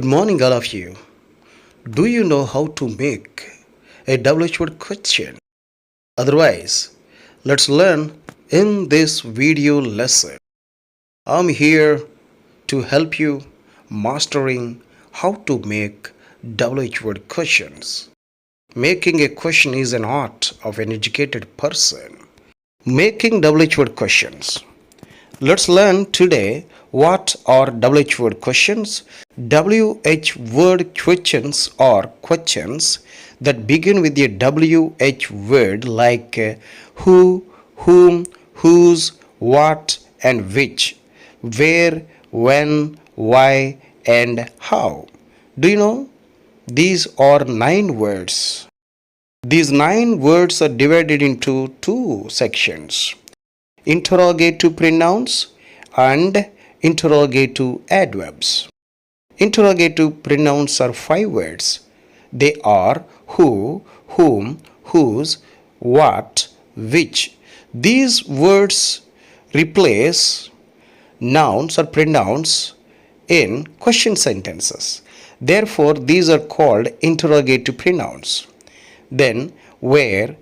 Good morning, all of you. Do you know how to make a double-edged word question? Otherwise, let's learn in this video lesson. I'm here to help you mastering how to make double-edged word questions. Making a question is an art of an educated person. Making double-edged word questions. Let's learn today what are double-edged word questions. WH word questions are questions that begin with a WH word like who, whom, whose, what, and which, where, when, why, and how. Do you know? These are 9 words. These 9 words are divided into 2 sections: interrogative pronouns and interrogative adverbs. Interrogative pronouns are 5 words. They are who, whom, whose, what, which. These words replace nouns or pronouns in question sentences. Therefore, these are called interrogative pronouns. Then, where,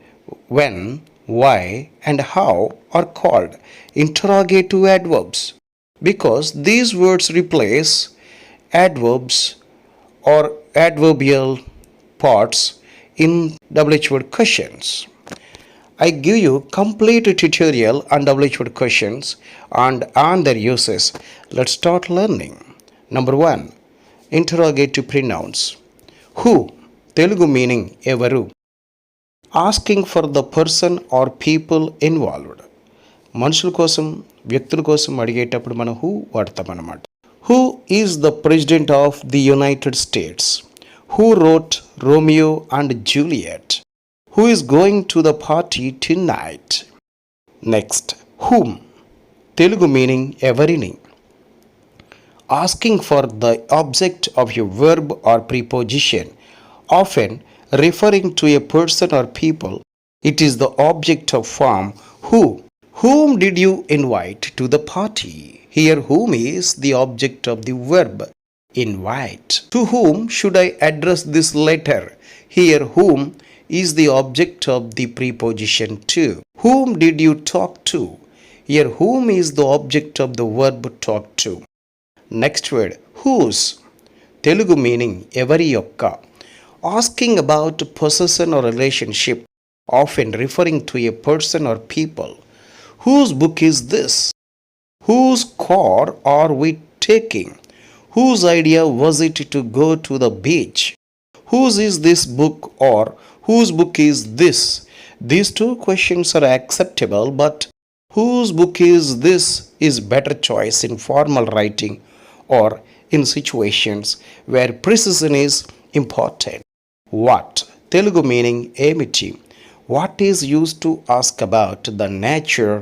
when, why, and how are called interrogative adverbs because these words replace adverbs or adverbial parts in double-edged word questions. I give you complete tutorial on double-edged word questions and on their uses. Let's start learning. Number 1. Interrogative pronouns. Who, Telugu meaning evaru. Asking for the person or people involved. మనుషుల కోసం వ్యక్తుల కోసం అడిగేటప్పుడు మనం who వాడతాం అన్నమాట. Who is the president of the United states? Who wrote Romeo and Juliet? Who is going to the party tonight? Next, whom, Telugu meaning ఎవరిని. Asking for the object of a verb or preposition, often referring to a person or people. It is the object of form who. Whom did you invite to the party? Here whom is the object of the verb invite. To whom should I address this letter? Here whom is the object of the preposition to. Whom did you talk to? Here whom is the object of the verb talk to. Next word, whose, Telugu meaning evari yokka. Asking about possession or relationship, often referring to a person or people. Whose book is this? Whose car are we taking? Whose idea was it to go to the beach? Whose is this book or whose book is this? These 2 questions are acceptable, but whose book is this is better choice in formal writing or in situations where precision is important. What, Telugu meaning emiti. What is used to ask about the nature,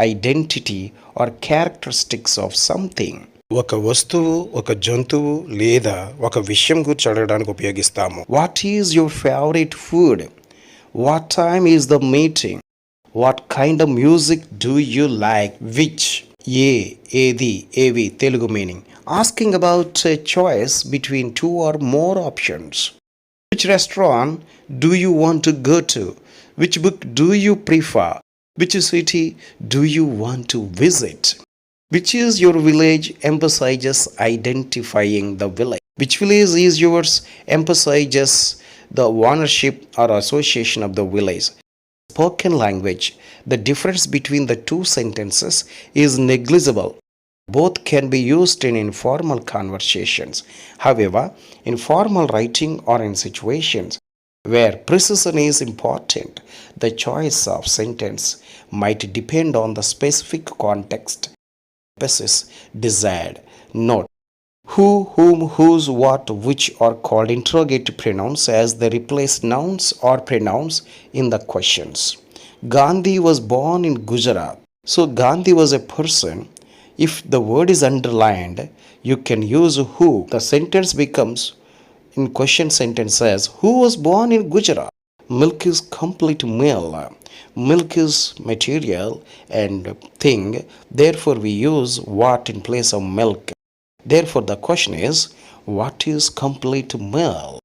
identity or characteristics of something. ఒక వస్తువు, ఒక జంతువు లేదా ఒక విషయం గురించి అడగడానికి ఉపయోగిస్తాము. What is your favorite food? What time is the meeting? What kind of music do you like? Which, ఏది, ఏవి, Telugu meaning. Asking about a choice between 2 or more options. Which restaurant do you want to go to? Which book do you prefer? Which city do you want to visit? Which is your village emphasizes identifying the village. Which village is yours emphasizes the ownership or association of the village. Spoken language. The difference between the 2 sentences is negligible. Both can be used in informal conversations. However, in formal writing or in situations where precision is important, the choice of sentence might depend on the specific context, emphasis desired. Note, who, whom, whose, what, which are called interrogative pronouns as they replace nouns or pronouns in the questions. Gandhi was born in Gujarat. So Gandhi was a person. If the word is underlined, you can use who. The sentence becomes in question sentence as who was born in Gujarat. Milk is complete meal. Milk is material and thing. Therefore, we use what in place of milk. Therefore, the question is What is complete meal?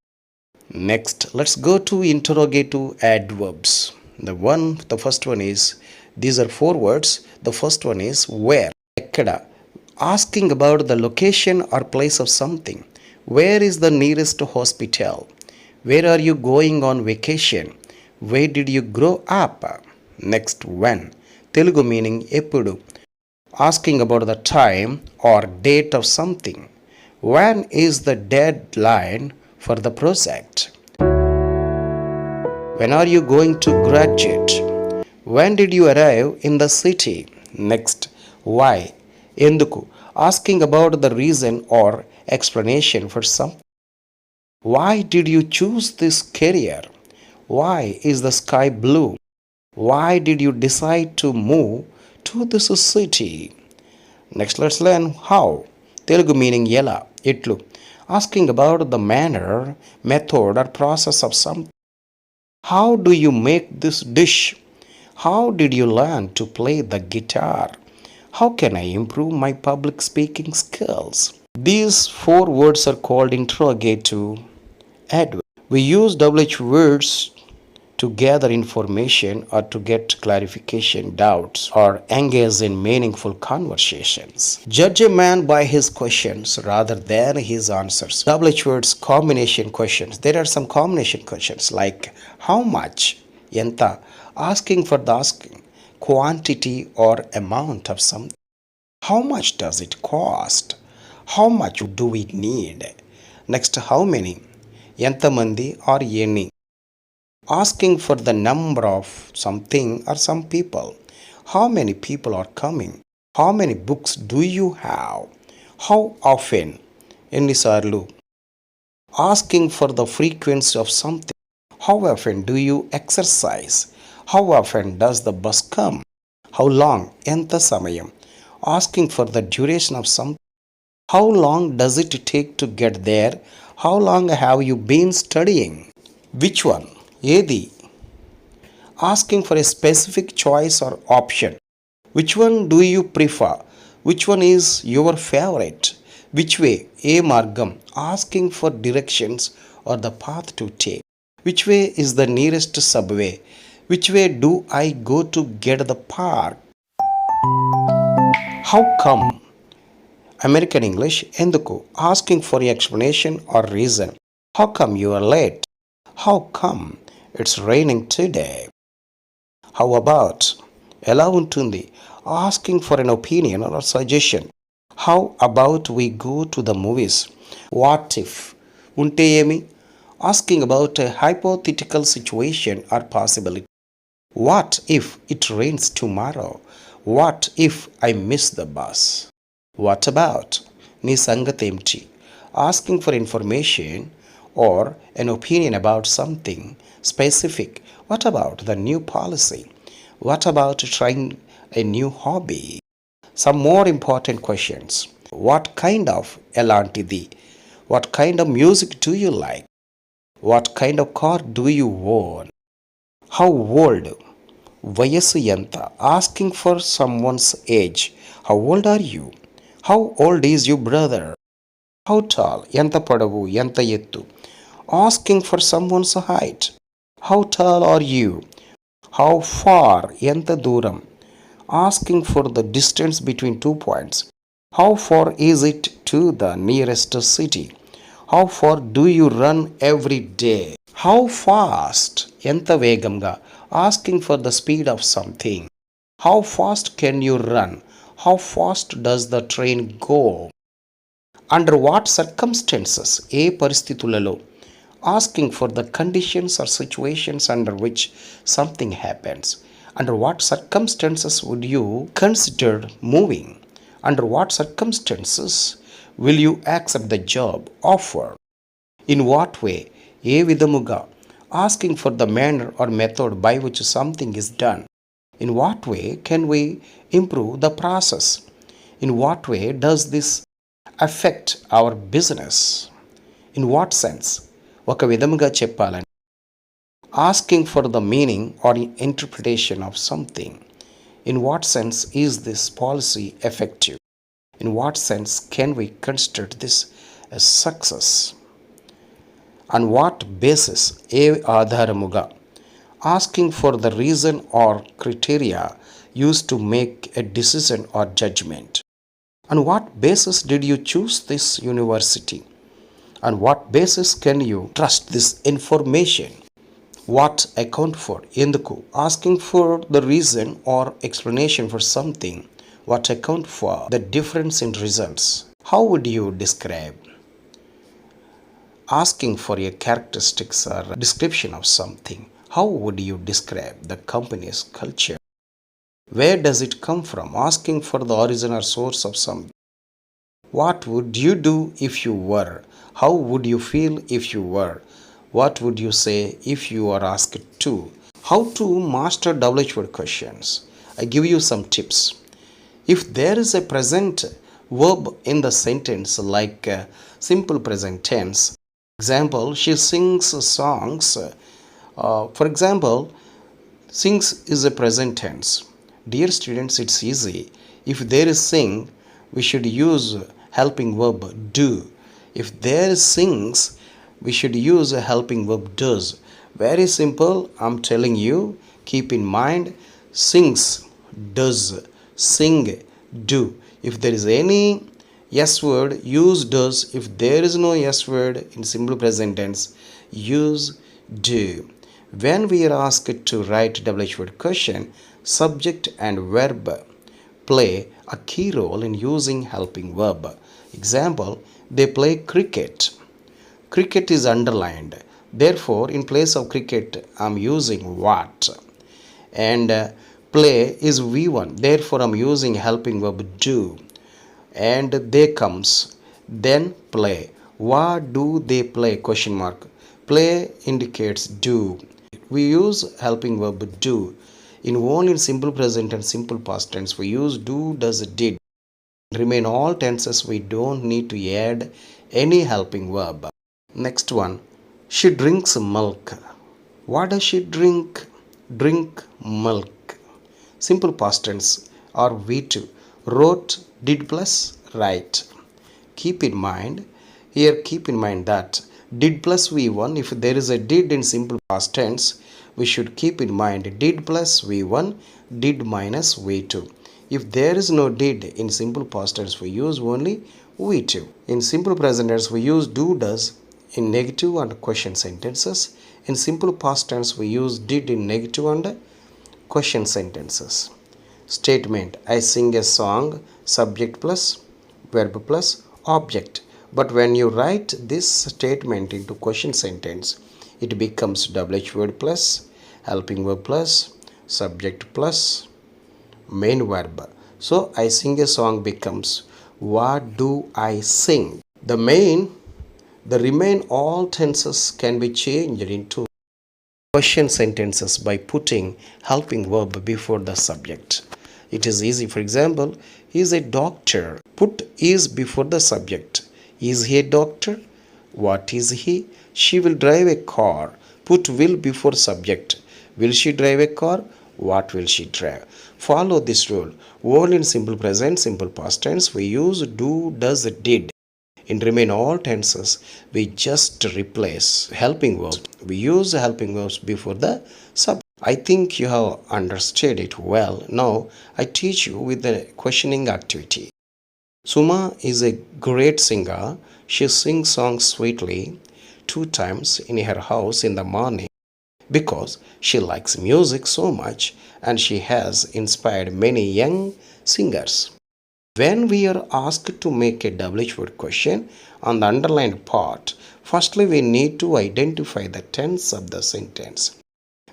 Next, let's go to interrogative adverbs. The first one is, these are four words. The first one is where. Ekkada. Asking about the location or place of something. Where is the nearest hospital? Where are you going on vacation? Where did you grow up? Next, when. Telugu meaning epudu. Asking about the time or date of something. When is the deadline for the project? When are you going to graduate? When did you arrive in the city? Next, why? Enduku. Asking about the reason or explanation for something. Why did you choose this career? Why is the sky blue? Why did you decide to move to this city? Next, let's learn how. Telugu meaning yela, itlu. Asking about the manner, method, or process of something. How do you make this dish? How did you learn to play the guitar? How can I improve my public speaking skills? These four words are called interrogative adverbs. We use WH words to gather information or to get clarification doubts or engage in meaningful conversations. Judge a man by his questions rather than his answers. WH words combination questions. There are some combination questions like how much, yenta, asking for the asking, quantity or amount of something. How much does it cost? How much do we need? Next, how many, yenta mandi or yenni. Asking for the number of something or some people. How many people are coming? How many books do you have? How often? Ennisarlu. Asking for the frequency of something. How often do you exercise? How often does the bus come? How long? Enta samayam. Asking for the duration of something. How long does it take to get there? How long have you been studying? Which one? Edi. Asking for a specific choice or option. Which one do you prefer? Which one is your favorite? Which way? A margam. Asking for directions or the path to take. Which way is the nearest subway? Which way do I go to get the park? How come? American English. Enduku. Asking for an explanation or reason. How come you are late? How come it's raining today? How about? Ela untundi. Asking for an opinion or a suggestion. How about we go to the movies? What if? Unte emi? Asking about a hypothetical situation or possibility. What if it rains tomorrow? What if I miss the bus? What about? Ni sangatemti. Asking for information or an opinion about something specific. What about the new policy? What about trying a new hobby? Some more important questions. What kind of elantidi? What kind of music do you like? What kind of car do you own? How old? Vayasu yanta. Asking for someone's age. How old are you? How old is your brother? How tall? Yanta padavu, yanta yettu. Asking for someone's height. How tall are you? How far? Yanta duram. Asking for the distance between 2 points. How far is it to the nearest city? How far do you run every day? How fast? Yanta vegamga. Asking for the speed of something. How fast can you run? How fast does the train go? Under what circumstances? ఏ పరిస్థితులలో? Asking for the conditions or situations under which something happens. Under what circumstances would you consider moving? Under what circumstances will you accept the job offer? In what way? ఏ విధముగా? Asking for the manner or method by which something is done. In what way can we improve the process? In what way does this affect our business? In what sense? ఒక విధముగా చెప్పాలని. Asking for the meaning or interpretation of something. In what sense is this policy effective? In what sense can we consider this a success. On what basis? A adharamuga. Asking for the reason or criteria used to make a decision or judgment. On what basis did you choose this university? On what basis can you trust this information? What account for? Enduku. Asking for the reason or explanation for something. What account for the difference in results? How would you describe? Asking for a characteristics or description of something. How would you describe the company's culture? Where does it come from? Asking for the origin or source of something. What would you do if you were? How would you feel if you were? What would you say if you are asked to? How to master WH word questions? I give you some tips. If there is a present verb in the sentence like simple present tense, example, she sings songs. For example, sings is a present tense. Dear students, it's easy. If there is sing, we should use helping verb do. If there is sings, we should use a helping verb does. Very simple, I'm telling you. Keep in mind, sings, does, sing, do. If there is any yes word, use does. If there is no yes word in simple present tense, use do. When we are asked to write WH word question, subject and verb play a key role in using helping verb. Example, they play cricket. Cricket is underlined. Therefore, in place of cricket, I'm using what. And play is V1. Therefore, I'm using helping verb do. And they comes. Then play. What do they play? Question mark. Play indicates do. We use helping verb do. In only in simple present and simple past tense, we use do, does, did. Remain all tenses, we don't need to add any helping verb. Next one, she drinks milk. What does she drink? Drink milk. Simple past tense or V2. Wrote, did plus write. Keep in mind that did plus V1, if there is a did in simple past tense, we should keep in mind did plus V1, did minus V2. If there is no did in simple past tense, we use only V2. In simple present tense, we use do, does in negative and question sentences. In simple past tense, we use did in negative and question sentences. Statement, I sing a song, subject plus verb plus object. But when you write this statement into question sentence, it becomes WH word plus helping verb plus subject plus main verb. So I sing a song becomes what do I sing? The remain all tenses can be changed into question sentences by putting helping verb before the subject. It is easy. For example, he is a doctor. Put is before the subject. Is he a doctor? What is he? She will drive a car. Put will before subject. Will she drive a car? What will she drive? Follow this rule. Only in simple present, simple past tense, we use do, does, did. In remain all tenses, we just replace helping verbs. We use helping verbs before the subject. I think you have understood it well. Now, I teach you with the questioning activity. Suma is a great singer. She sings songs sweetly 2 times in her house in the morning because she likes music so much and she has inspired many young singers. When we are asked to make a WH word question on the underlined part, firstly we need to identify the tense of the sentence.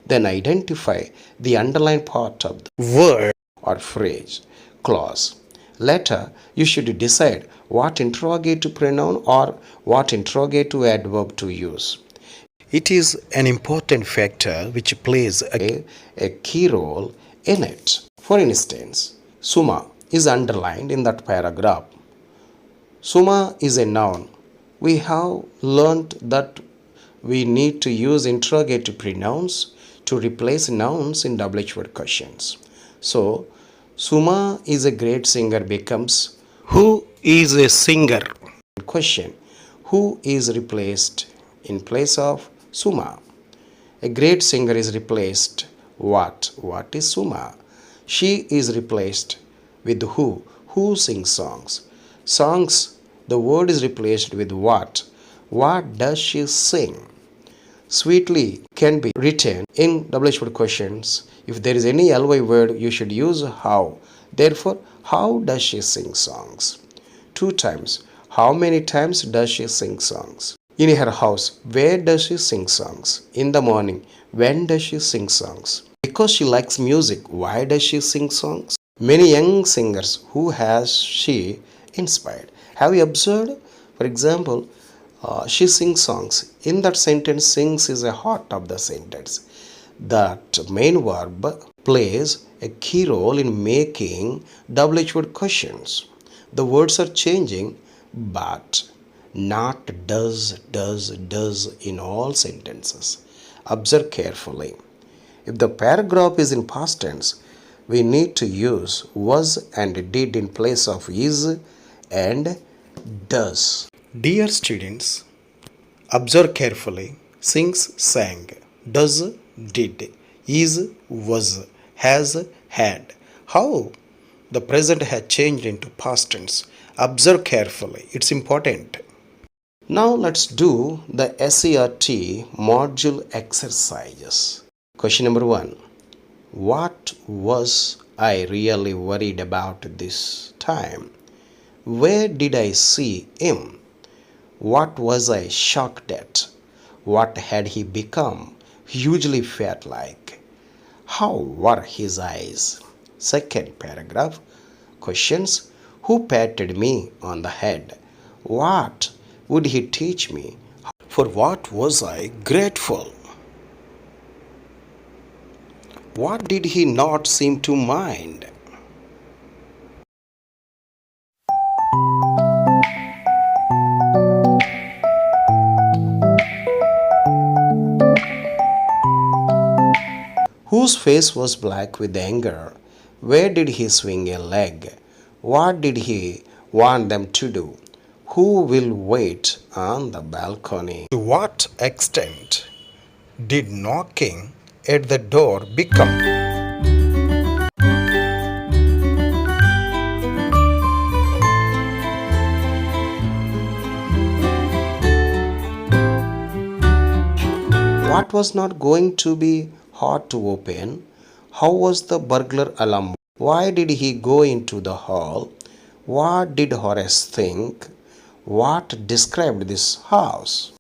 Then identify the underlined part of the word or phrase, clause. Later, you should decide what interrogative pronoun or what interrogative adverb to use. It is an important factor which plays a key role in it. For instance, Suma is underlined in that paragraph. Suma is a noun. We have learnt that we need to use interrogative pronouns to replace nouns in WH word questions. So, Suma is a great singer becomes who is a singer? Question. Who is replaced in place of Suma? A great singer is replaced what? What is Suma? She is replaced with who? Who sings songs? Songs, the word is replaced with what? What does she sing? Sweetly can be written in WH word questions. If there is any ly word, you should use how. Therefore, how does she sing songs? 2 times. How many times does she sing songs? In her house, where does she sing songs? In the morning, when does she sing songs? Because she likes music, why does she sing songs? Many young singers, who has she inspired? Have you observed? For example, she sings songs. In that sentence, sings is a heart of the sentence. That main verb plays a key role in making WH word questions. The words are changing, but not does in all sentences. Observe carefully. If the paragraph is in past tense, we need to use was and did in place of is and does. Dear students, observe carefully. Sings, sang. Does, did. Is, was. Has, had. How the present has changed into past tense. Observe carefully. It's important. Now let's do the SERT module exercises. Question number 1. What was I really worried about this time? Where did I see him? What was I shocked at? What had he become? Hugely fat like. How were his eyes? Second paragraph. Questions. Who patted me on the head? What would he teach me? For what was I grateful? What did he not seem to mind? Whose face was black with anger? Where did he swing a leg? What did he want them to do? Who will wait on the balcony? To what extent did knocking at the door become? What was not going to be hard to open? How was the burglar alarm? Why did he go into the hall? What did Horace think? What described this house?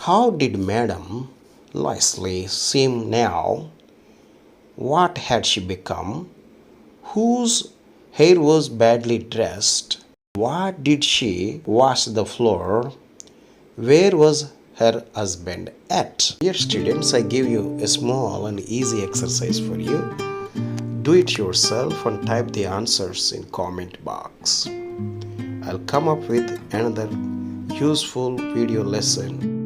How did Madame Leslie seem now? What had she become? Whose hair was badly dressed? What did she wash the floor? Where was her husband at? Dear students, I give you a small and easy exercise for you. Do it yourself and type the answers in comment box. I'll come up with another useful video lesson